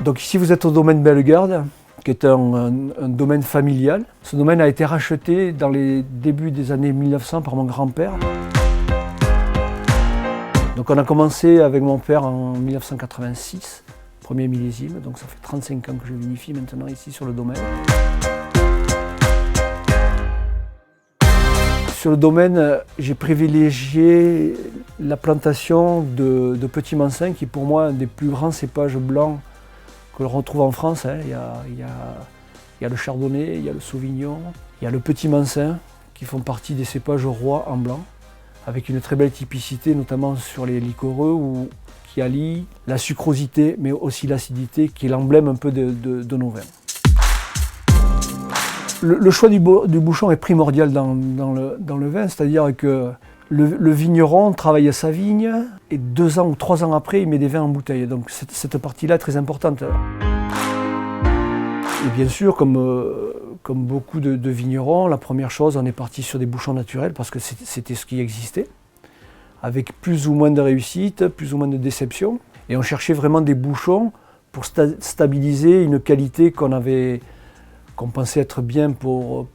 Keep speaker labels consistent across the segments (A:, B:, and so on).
A: Donc ici vous êtes au domaine Bellegarde, qui est un domaine familial. Ce domaine a été racheté dans les débuts des années 1900 par mon grand-père. Donc on a commencé avec mon père en 1986, premier millésime, donc ça fait 35 ans que je vinifie maintenant ici sur le domaine. Sur le domaine, j'ai privilégié la plantation de petits mansins, qui est pour moi un des plus grands cépages blancs que l'on retrouve en France. Il y a le chardonnay, il y a le sauvignon, il y a le petit mansin, qui font partie des cépages rois en blanc, avec une très belle typicité, notamment sur les liquoreux, qui allie la sucrosité, mais aussi l'acidité, qui est l'emblème un peu de nos vins. Le choix du bouchon est primordial dans le vin, c'est-à-dire que le vigneron travaille à sa vigne et 2 ans ou 3 ans après, il met des vins en bouteille. Donc cette partie-là est très importante. Et bien sûr, comme beaucoup de vignerons, la première chose, on est parti sur des bouchons naturels parce que c'était ce qui existait, avec plus ou moins de réussite, plus ou moins de déception. Et on cherchait vraiment des bouchons pour stabiliser une qualité qu'on pensait être bien pour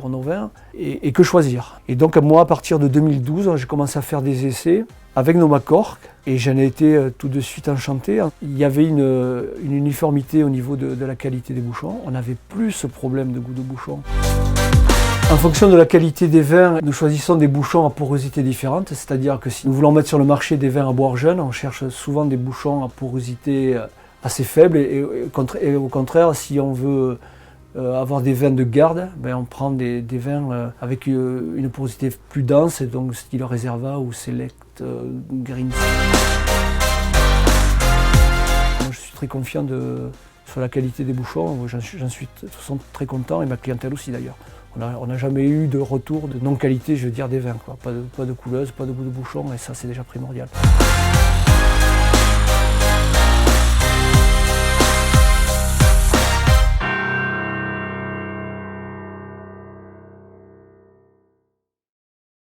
A: nos vins, et que choisir. Et donc moi, à partir de 2012, j'ai commencé à faire des essais avec Noma Cork, et j'en ai été tout de suite enchanté. Il y avait une uniformité au niveau de la qualité des bouchons. On n'avait plus ce problème de goût de bouchon. En fonction de la qualité des vins, nous choisissons des bouchons à porosité différente, c'est-à-dire que si nous voulons mettre sur le marché des vins à boire jeunes, on cherche souvent des bouchons à porosité assez faible, et au contraire, si on veut avoir des vins de garde, on prend des vins avec une porosité plus dense, donc style Reserva ou Select Greens. Moi, je suis très confiant sur la qualité des bouchons, j'en suis de toute façon très content, et ma clientèle aussi d'ailleurs. On n'a jamais eu de retour de non-qualité, je veux dire, des vins, quoi. Pas de couleuse, pas de goût de bouchon, et ça c'est déjà primordial.